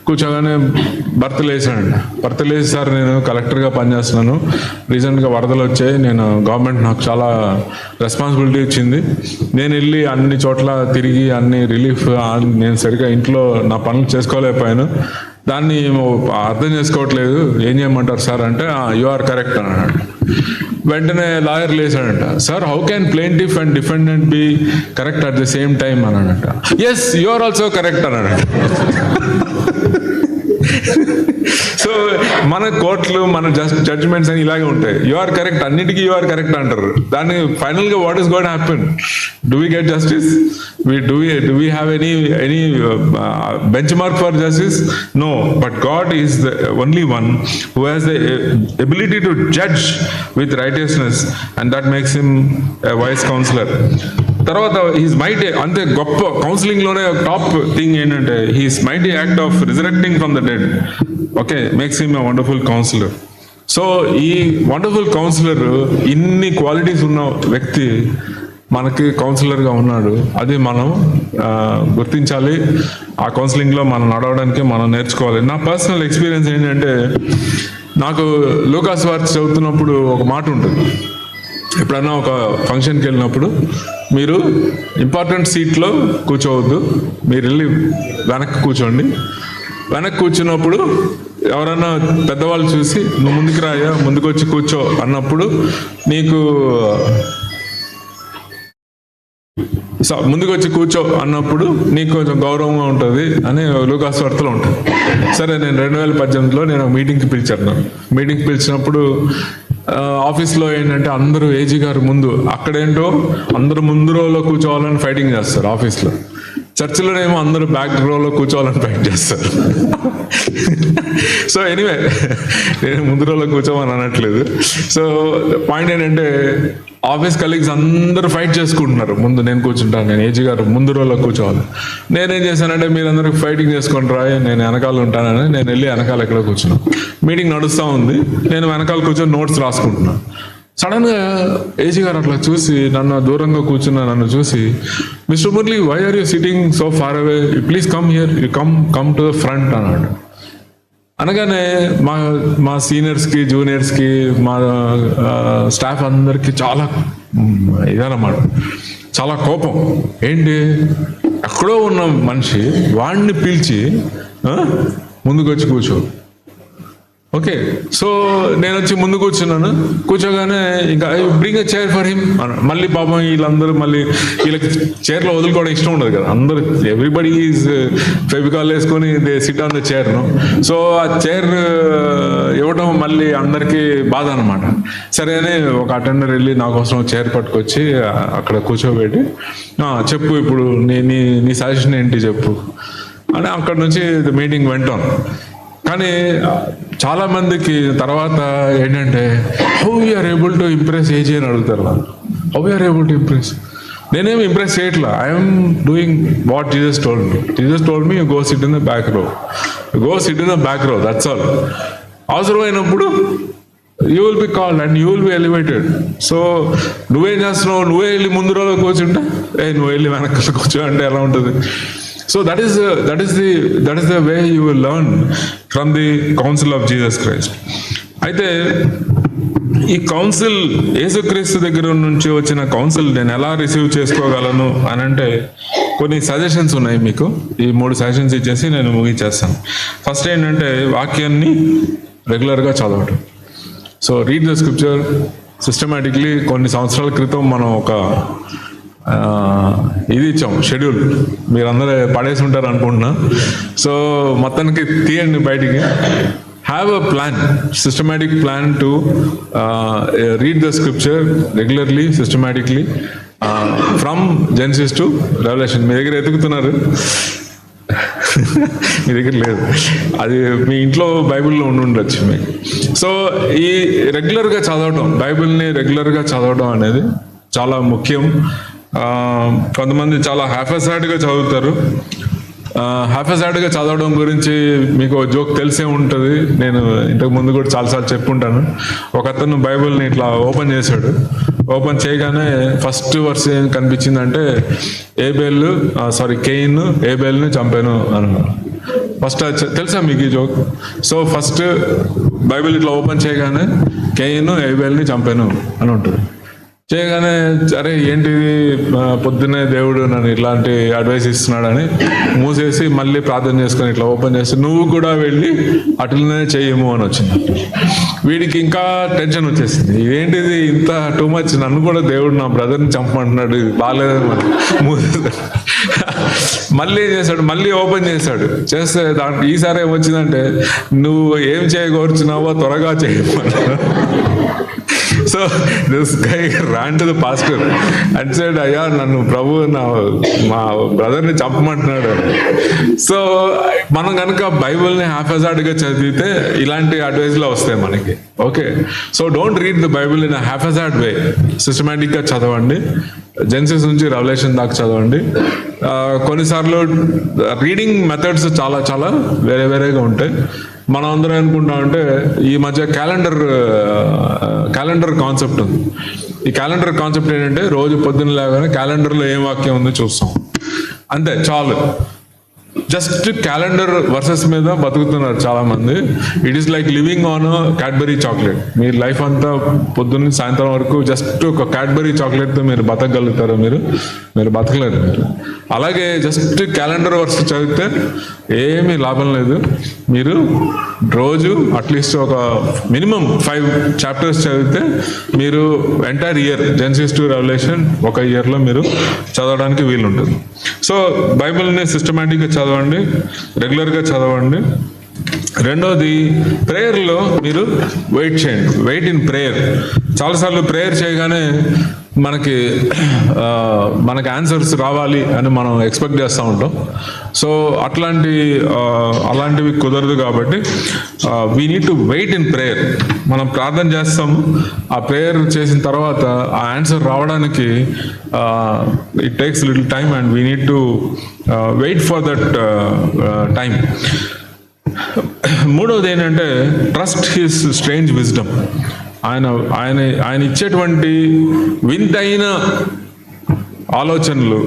కూర్చోగానే భర్త లేచాడండి. భర్త లేచి, సార్ నేను కలెక్టర్గా పనిచేస్తున్నాను, రీసెంట్గా వరదలు వచ్చాయి, నేను గవర్నమెంట్ నాకు చాలా రెస్పాన్సిబిలిటీ ఇచ్చింది, నేను వెళ్ళి అన్ని చోట్ల తిరిగి అన్ని రిలీఫ్ నేను సరిగ్గా ఇంట్లో నా పనులు చేసుకోలేకపోయాను, దాన్ని అర్థం చేసుకోవట్లేదు, ఏం చేయమంటారు సార్ అంటే యు ఆర్ కరెక్ట్ అన్నాడు. వెంటనే లాయర్ లేచాడంట. Sir how can plaintiff and defendant be correct at the same time అన్నాడంట. Yes you are also correct అన్నాడు. సో మన కోర్టులు మన జడ్జ్మెంట్స్ అని ఇలాగే ఉంటాయి. యు ఆర్ కరెక్ట్, అన్నిటికీ యు ఆర్ కరెక్ట్ అంటారు. దాన్ని ఫైనల్ గా what is going to happen? Do we get justice? Do we have any benchmark for justice? No, but God is the only one who has the ability to judge with righteousness, and that makes him a wise counselor. తర్వాత he's mighty, అంతే గొప్ప counselling లోనే top thing ఏంటంటే he's mighty act of resurrecting from the dead. Okay, makes him a wonderful counsellor. So ఈ wonderful counsellor, ఇన్ని qualities ఉన్న వ్యక్తి మనకి కౌన్సిలర్గా ఉన్నాడు. అది మనం గుర్తించాలి. ఆ కౌన్సిలింగ్లో మనం నడవడానికి మనం నేర్చుకోవాలి. నా పర్సనల్ ఎక్స్పీరియన్స్ ఏంటంటే, నాకు లూకాస్ వార్త చదువుతున్నప్పుడు ఒక మాట ఉంటుంది. ఎప్పుడన్నా ఒక ఫంక్షన్కి వెళ్ళినప్పుడు మీరు ఇంపార్టెంట్ సీట్లో కూర్చోవద్దు, మీరు వెళ్ళి వెనక్కి కూర్చోండి. వెనక్కి కూర్చున్నప్పుడు ఎవరన్నా పెద్దవాళ్ళు చూసి నువ్వు ముందుకు రాయా, ముందుకు వచ్చి కూర్చో అన్నప్పుడు నీకు ముందుకు వచ్చి కూర్చో అన్నప్పుడు నీకు కొంచెం గౌరవంగా ఉంటుంది అని లూకాస్ వార్తలో ఉంటుంది. సరే, నేను 2018లో నేను మీటింగ్కి పిలిచాను. మీటింగ్కి పిలిచినప్పుడు ఆఫీస్లో ఏంటంటే అందరూ ఏజీ గారు ముందు, అక్కడేంటో అందరూ ముందు రోలో కూర్చోవాలని ఫైటింగ్ చేస్తారు ఆఫీస్లో. చర్చిలోనేమో అందరూ బ్యాక్ రోలో కూర్చోవాలని ఫైట్ చేస్తారు. సో ఎనీవే, నేను ముందు రోలో కూర్చోమని అనట్లేదు. సో పాయింట్ ఏంటంటే, ఆఫీస్ కలీగ్స్ అందరూ ఫైట్ చేసుకుంటున్నారు, ముందు నేను కూర్చుంటాను, నేను ఏజీ గారు ముందు రోలో కూర్చోవాలి. నేనేం చేశానంటే, మీరందరూ ఫైటింగ్ చేసుకుంటారా, నేను వెనకాల ఉంటానని నేను వెళ్ళి వెనకాల ఎక్కడో కూర్చున్నాను. మీటింగ్ నడుస్తూ ఉంది, నేను వెనకాల కూర్చొని నోట్స్ రాసుకుంటున్నాను. సడన్ గా ఏజీ గారు అట్లా చూసి, నన్ను దూరంగా కూర్చున్న చూసి, mister Murali, why are you sitting so far away, please come here, you come to the front అన్నాడు. అనగానే మా సీనియర్స్కి, జూనియర్స్కి, మా స్టాఫ్ అందరికి చాలా ఇదన్నమాట, చాలా కోపం. ఏంటి, ఎక్కడో ఉన్న మనిషి వాడిని పిలిచి ముందుకు వచ్చి కూర్చో. ఓకే, సో నేను వచ్చి ముందు కూర్చున్నాను. కూర్చోగానే ఇంకా bring a chair for him అన్నాడు. మళ్ళీ పాపం వీళ్ళందరూ మళ్ళీ వీళ్ళకి చైర్లో వదులుకోవడం ఇష్టం ఉండదు కదా, అందరూ ఎవ్రీబడి ఈజ్ ఫెవికాల్ వేసుకొని దే సిట్ ఆన్ ద చైర్ను. సో ఆ చైర్ ఇవ్వడం మళ్ళీ అందరికీ బాధ అనమాట. సరే అని ఒక అటెండర్ వెళ్ళి నా కోసం చైర్ పట్టుకొచ్చి అక్కడ కూర్చోబెట్టి, చెప్పు ఇప్పుడు నీ సజెషన్ ఏంటి చెప్పు అని అక్కడ నుంచి మీటింగ్ వెంట. కానీ చాలా మందికి తర్వాత ఏంటంటే, how you're able to impress ఏజీ అని అడుగుతారు. How you're able to impress? నేనేమి ఇంప్రెస్ చేయట్లా. I'm doing what Jesus told me. Jesus told me, you go sit in the back row, go sit in the back row, that's all. అవసరమైనప్పుడు you will be called and you will be elevated. So నువ్వేం చేస్తున్నావు, నువ్వే వెళ్ళి ముందు రోజు కూర్చుంటే, నువ్వు వెళ్ళి వెనకాల కూర్చో అంటే ఎలా ఉంటుంది? So that is the way you will learn from the counsel of Jesus Christ. అయితే ఈ కౌన్సిల్, యేసుక్రీస్తు దగ్గర నుంచి వచ్చిన కౌన్సిల్ నేను ఎలా రిసీవ్ చేసుకోగలను అని అంటే, కొన్ని సజెషన్స్ ఉన్నాయి మీకు. ఈ 3 సజెషన్స్ ఇచ్చేసి నేను ముగించేస్తాను. ఫస్ట్ ఏంటంటే, వాక్యాన్ని రెగ్యులర్గా చదవటం. So read the scripture systematically. కొన్ని సంవత్సరాల క్రితం మనం ఒక ఇది ఇచ్చాం, షెడ్యూల్, మీరందరూ పడేసి ఉంటారు అనుకుంటున్నా. సో మొత్తానికి తీయండి బయటికి. Have a plan, systematic plan to read the scripture regularly, systematically, from Genesis to Revelation. మీ దగ్గర ఎతుకుతున్నారు, మీ దగ్గర లేదు, అది మీ ఇంట్లో బైబిల్లో ఉండొచ్చు మీకు. సో ఈ రెగ్యులర్గా చదవడం, బైబిల్ని రెగ్యులర్గా చదవడం అనేది చాలా ముఖ్యం. కొంతమంది చాలా హ్యాఫెసాడ్గా చదువుతారు. హ్యాఫెసాడ్గా చదవడం గురించి మీకు జోక్ తెలిసే ఉంటుంది. నేను ఇంతకు ముందు కూడా చాలాసార్లు చెప్పుంటాను. ఒక అతను బైబిల్ని ఇట్లా ఓపెన్ చేశాడు. ఓపెన్ చేయగానే ఫస్ట్ వర్స్ ఏం కనిపించిందంటే, కేయిన్ ఏబేల్ని చంపాను అన్నాడు. ఫస్ట్ తెలుసా మీకు ఈ జోక్? సో ఫస్ట్ బైబిల్ ఇట్లా ఓపెన్ చేయగానే కేయిన్ ఏబేల్ని చంపాను అని ఉంటుంది. చేయగానే అరే ఏంటిది, పొద్దున్నే దేవుడు నన్ను ఇట్లాంటి అడ్వైస్ ఇస్తున్నాడని మూసేసి మళ్ళీ ప్రార్థన చేసుకొని ఇట్లా ఓపెన్ చేసి, నువ్వు కూడా వెళ్ళి అట్లనే చేయము అని వచ్చింది. వీడికి ఇంకా టెన్షన్ వచ్చేసింది. ఏంటిది ఇంత టూ మచ్, నన్ను కూడా దేవుడు నా బ్రదర్ని చంపమంటున్నాడు, ఇది బాగాలేదు మూసేసి. మళ్ళీ ఏం చేశాడు, మళ్ళీ ఓపెన్ చేశాడు. చేస్తే దాంట్లో ఈసారి ఏమొచ్చిందంటే, నువ్వు ఏం చేయకూర్చున్నావో త్వరగా చేయమన్నాడు. So this guy ran to the pastor and said, అయ్యా నన్ను ప్రభు మా బ్రదర్ని చంపమంటున్నాడు. సో మనం కనుక బైబిల్ని హాఫెజార్డ్గా చదివితే ఇలాంటి అడ్వైజ్లో వస్తాయి మనకి. Okay, so don't read the Bible in haphazard way. సిస్టమేటిక్గా చదవండి, జెన్సిస్ నుంచి రెవల్యూషన్ దాకా చదవండి. కొన్నిసార్లు రీడింగ్ మెథడ్స్ చాలా చాలా వేరే వేరేగా ఉంటాయి. మనం అందరం అనుకుంటామంటే ఈ మధ్య క్యాలెండర్ కాన్సెప్ట్ ఉంది. ఈ క్యాలెండర్ కాన్సెప్ట్ ఏంటంటే, రోజు పొద్దున్న లేవగానే క్యాలెండర్లో ఏం వాక్యం ఉందో చూస్తాం, అంతే చాలు. జస్ట్ క్యాలెండర్ వర్సెస్ మీద బతుకుతున్నారు చాలా మంది. It is like living on Cadbury chocolate. Me life అంతా పొద్దున్న సాయంత్రం వరకు జస్ట్ ఒక క్యాడ్బరీ చాక్లెట్తో మీరు బతకగలుగుతారు? మీరు బతకలేరు. అలాగే జస్ట్ క్యాలెండర్ వర్స్ చదివితే ఏమీ లాభం లేదు. మీరు రోజు అట్లీస్ట్ ఒక మినిమం 5 chapters చదివితే మీరు ఎంటైర్ ఇయర్, జెన్సిస్ టు రెవల్యూషన్, ఒక ఇయర్లో మీరు చదవడానికి వీలుంటుంది. సో బైబిల్ని సిస్టమేటిక్గా చదవండి, రెగ్యులర్గా చదవండి. రెండోది, ప్రేయర్లో మీరు వెయిట్ చేయండి. Wait in prayer. చాలాసార్లు ప్రేయర్ చేయగానే మనకి ఆన్సర్స్ రావాలి అని మనం ఎక్స్పెక్ట్ చేస్తూ ఉంటాం. సో అలాంటివి కుదరదు. కాబట్టి we need to wait in prayer. మనం ప్రార్థన చేస్తాము, ఆ ప్రేయర్ చేసిన తర్వాత ఆ ఆన్సర్ రావడానికి it takes little time and we need to wait for that time. మూడవది ఏంటంటే, ట్రస్ట్ హిస్ స్ట్రేంజ్ విజ్డమ్. ఆయన ఇచ్చేటువంటి వింతైన ఆలోచనలు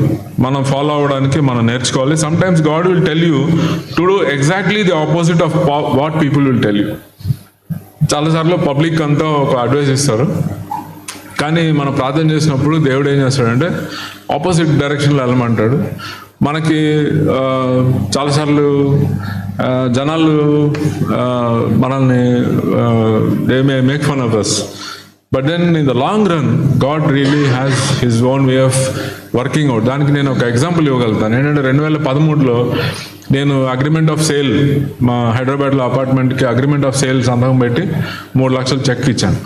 మనం ఫాలో అవ్వడానికి మనం నేర్చుకోవాలి. Sometimes God will tell you to do exactly the opposite of what people will tell you. చాలాసార్లు పబ్లిక్ అంతా ఒక అడ్వైస్ ఇస్తారు, కానీ మనం ప్రార్థన చేసినప్పుడు దేవుడు ఏం చేస్తాడంటే ఆపోజిట్ డైరెక్షన్లో వెళ్ళమంటాడు. మనకి చాలాసార్లు జనాలు మనల్ని they may make fun of us, but then in the long run God really has his own way of working out. దానికి నేను ఒక ఎగ్జాంపుల్ ఇవ్వగలుగుతాను. ఏంటంటే 2013లో నేను అగ్రిమెంట్ ఆఫ్ సేల్, మా హైదరాబాద్లో అపార్ట్మెంట్కి అగ్రిమెంట్ ఆఫ్ సేల్ సంతకం పెట్టి 3 లక్షలు చెక్ ఇచ్చాను.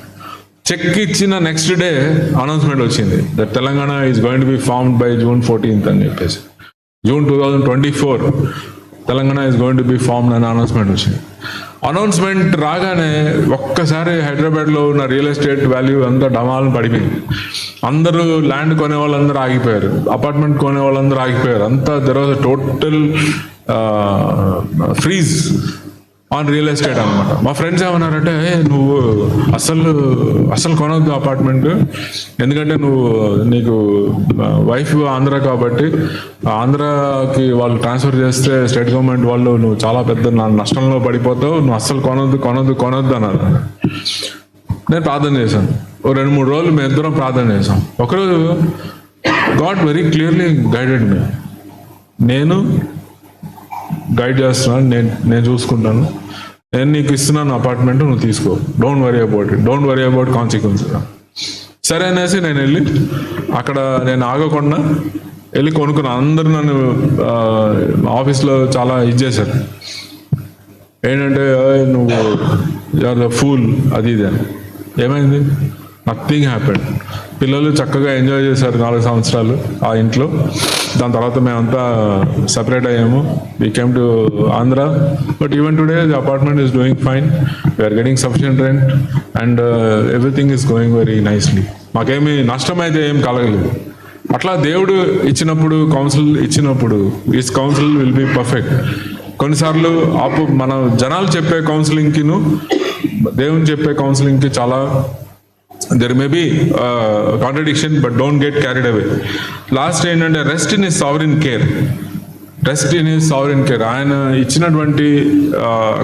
చెక్ ఇచ్చిన నెక్స్ట్ డే అనౌన్స్మెంట్ వచ్చింది, that Telangana is going to be formed by June 14th అని చెప్పేసి. June 2024 Telangana is going to be formed అని అనౌన్స్మెంట్ వచ్చింది. అనౌన్స్మెంట్ రాగానే ఒక్కసారి హైదరాబాద్లో ఉన్న రియల్ ఎస్టేట్ వాల్యూ అంతా డమాలను పడిపోయింది. అందరూ ల్యాండ్ కొనే వాళ్ళందరూ ఆగిపోయారు, అపార్ట్మెంట్ కొనే వాళ్ళందరూ ఆగిపోయారు. అంతా there was total freeze on real estate అనమాట. మా ఫ్రెండ్స్ ఏమన్నారంటే, నువ్వు అసలు కొనొద్దు అపార్ట్మెంట్, ఎందుకంటే నీకు వైఫ్ ఆంధ్ర కాబట్టి ఆంధ్రాకి వాళ్ళు ట్రాన్స్ఫర్ చేస్తే స్టేట్ గవర్నమెంట్ వాళ్ళు నువ్వు చాలా పెద్ద నష్టంలో పడిపోతావు, నువ్వు అస్సలు కొనొద్దు అన్నారు. నేను ప్రార్థన చేశాను. 2-3 రోజులు మేము ఇద్దరం ప్రార్థన చేశాం. ఒకరోజు God very clearly guided me. నేను గైడ్ చేస్తున్నాను, నేను చూసుకుంటాను, నేను నీకు ఇస్తున్నాను అపార్ట్మెంట్, నువ్వు తీసుకో, డోంట్ వరీ అబౌట్ కాన్సిక్వెన్సెస్. సరే అనేసి నేను వెళ్ళి అక్కడ నేను ఆగకుండా వెళ్ళి కొనుక్కున్నాను. అందరూ నన్ను ఆఫీస్లో చాలా చేశారు, ఏంటంటే నువ్వు యూఆర్ ద ఫూల్ అది ఇది అని. ఏమైంది? Nothing happened. పిల్లలు చక్కగా ఎంజాయ్ చేశారు 4 సంవత్సరాలు ఆ ఇంట్లో. దాని తర్వాత మేమంతా సెపరేట్ అయ్యాము. We came to Andhra, but even today the apartment is doing fine. We're getting sufficient rent and everything is going very nicely. మాకేమీ నష్టం అయితే ఏం కలగలేదు. అట్లా దేవుడు ఇచ్చినప్పుడు, కౌన్సిల్ ఇచ్చినప్పుడు, his council will be perfect. కొన్నిసార్లు మన జనాలు చెప్పే కౌన్సిలింగ్కిను దేవుని చెప్పే కౌన్సిలింగ్కి చాలా there may be contradiction, but don't get carried away. Last ఏంటంటే, rest in his sovereign care. ఆయన ఇచ్చినటువంటి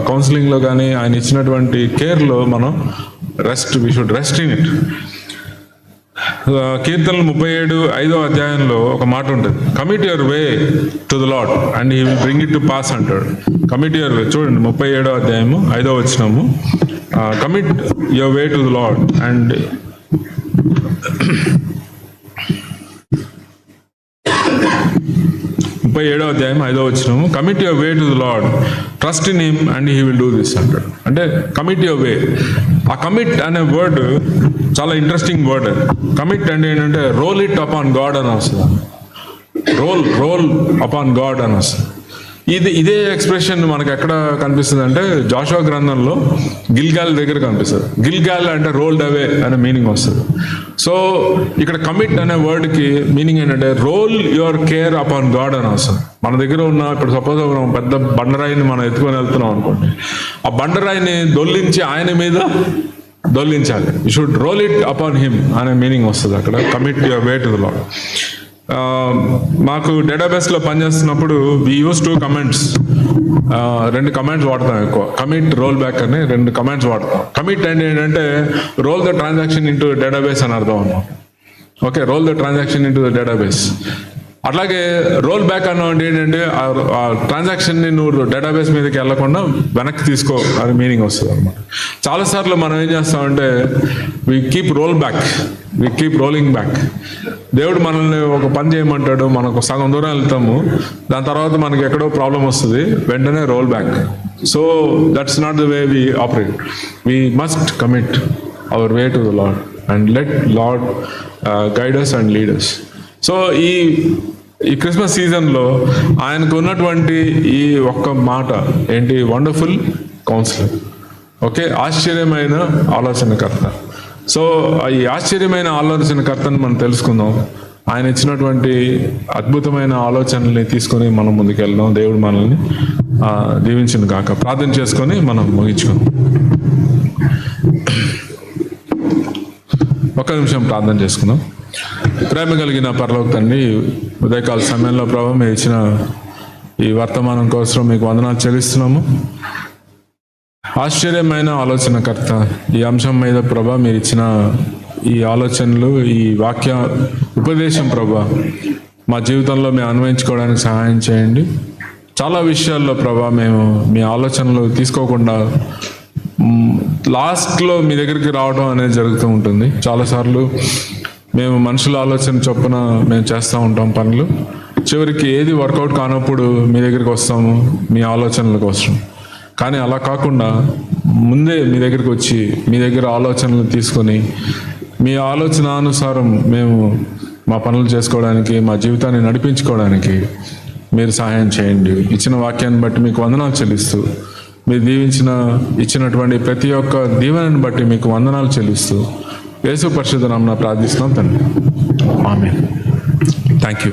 కౌన్సిలింగ్లో కానీ ఆయన ఇచ్చినటువంటి కేర్లో మనం we should rest in it. కీర్తనలు 37:5వ అధ్యాయంలో ఒక మాట ఉంటుంది, commit your way to the Lord and he will bring it to pass అంటాడు. కమిట్ యువర్ వే, చూడండి 37వ అధ్యాయము 5వ వచనము, commit your way to the Lord and 37వ అధ్యాయం 5వ వచనం, commit your way to the Lord, trust in him and he will do this అంటాడు. అంటే కమిట్ యువర్ వే. ఆ కమిట్ అనే వర్డ్ చాలా ఇంట్రెస్టింగ్ వర్డ్. కమిట్ అంటే ఏంటంటే రోల్ ఇట్ అపాన్ గాడ్ అని వస్తుంది. రోల్ అపాన్ గాడ్ అని వస్తుంది. ఇదే ఎక్స్ప్రెషన్ మనకు ఎక్కడ కనిపిస్తుంది అంటే జాషువా గ్రంథంలో గిల్గాల్ దగ్గర కనిపిస్తుంది. గిల్గాల్ అంటే రోల్డ్ అవే అనే మీనింగ్ వస్తుంది. సో ఇక్కడ కమిట్ అనే వర్డ్కి మీనింగ్ ఏంటంటే roll your care upon God అని వస్తుంది. మన దగ్గర ఉన్న ఇప్పుడు సపోజ్ మనం పెద్ద బండరాయిని మనం ఎత్తుకొని వెళ్తున్నాం అనుకోండి, ఆ బండరాయిని దొల్లించి ఆయన మీద దొల్లించాలి. You should roll it upon him అనే మీనింగ్ వస్తుంది అక్కడ. Commit your way to the Lord. మాకు డేటాబేస్లో పనిచేస్తున్నప్పుడు వి యూస్ 2 కమెంట్స్, 2 కమెంట్స్ వాడతాం ఎక్కువ. కమిట్, రోల్ బ్యాక్ అని 2 కమెంట్స్ వాడతాం. కమిట్ అంటే ఏంటంటే roll the transaction into database అని అర్థం అన్నమాట. Okay, roll the transaction into the database. అట్లాగే రోల్ బ్యాక్ అన్నమాట ఏంటంటే ఆ ట్రాన్సాక్షన్ని నువ్వు డేటాబేస్ మీదకి వెళ్లకుండా వెనక్కి తీసుకో అని మీనింగ్ వస్తుంది అనమాట. చాలాసార్లు మనం ఏం చేస్తామంటే వి కీప్ రోలింగ్ బ్యాక్. దేవుడు మనల్ని ఒక పని చేయమంటాడు, మనకు సగం దూరం వెళ్తాము, దాని తర్వాత మనకి ఎక్కడో ప్రాబ్లం వస్తుంది, వెంటనే roll back. So that's not the way we operate. We must commit our way to the Lord and let Lord guide us and lead us. So ఈ క్రిస్మస్ సీజన్లో ఆయనకు ఉన్నటువంటి ఈ ఒక్క మాట ఏంటి? Wonderful councillor. ఓకే, ఆశ్చర్యమైన ఆలోచనకర్త. సో ఈ ఆశ్చర్యమైన ఆలోచనకర్తను మనం తెలుసుకుందాం. ఆయన ఇచ్చినటువంటి అద్భుతమైన ఆలోచనల్ని తీసుకొని మనం ముందుకు వెళ్దాం. దేవుడు మనల్ని దీవించును గాక. ప్రార్థన చేసుకొని మనం ముగించుకుందాం. ఒక్క నిమిషం ప్రార్థన చేసుకుందాం. ప్రేమ కలిగిన పరలోక తండ్రి, ఉదయకాల సమయంలో ప్రభావ మీరు ఇచ్చిన ఈ వర్తమానం కోసం మీకు వందనాలు చెల్లిస్తున్నాము. ఆశ్చర్యమైన ఆలోచనకర్త, ఈ అంశం మీద ప్రభా మీరు ఇచ్చిన ఈ ఆలోచనలు, ఈ వాక్య ఉపదేశం ప్రభా మా జీవితంలో మేము అన్వయించుకోవడానికి సహాయం చేయండి. చాలా విషయాల్లో ప్రభా మేము మీ ఆలోచనలు తీసుకోకుండా లాస్ట్లో మీ దగ్గరికి రావడం అనేది జరుగుతూ ఉంటుంది. చాలాసార్లు మేము మనుషుల ఆలోచన చొప్పున మేము చేస్తూ ఉంటాం పనులు. చివరికి ఏది వర్కౌట్ కానప్పుడు మీ దగ్గరికి వస్తాము మీ ఆలోచనల కోసం. కానీ అలా కాకుండా ముందే మీ దగ్గరికి వచ్చి మీ దగ్గర ఆలోచనలు తీసుకొని మీ ఆలోచన అనుసారం మేము మా పనులు చేసుకోవడానికి, మా జీవితాన్ని నడిపించుకోవడానికి మీరు సహాయం చేయండి. ఇచ్చిన వాక్యాన్ని బట్టి మీకు వందనాలు చెల్లిస్తూ, మీరు ఇచ్చినటువంటి ప్రతి ఒక్క దీవెనని బట్టి మీకు వందనాలు చెల్లిస్తూ యేసు పరిశుద్ధ నామమున ప్రార్థిస్తున్నాం తండ్రి. ఆమేన్. Thank you.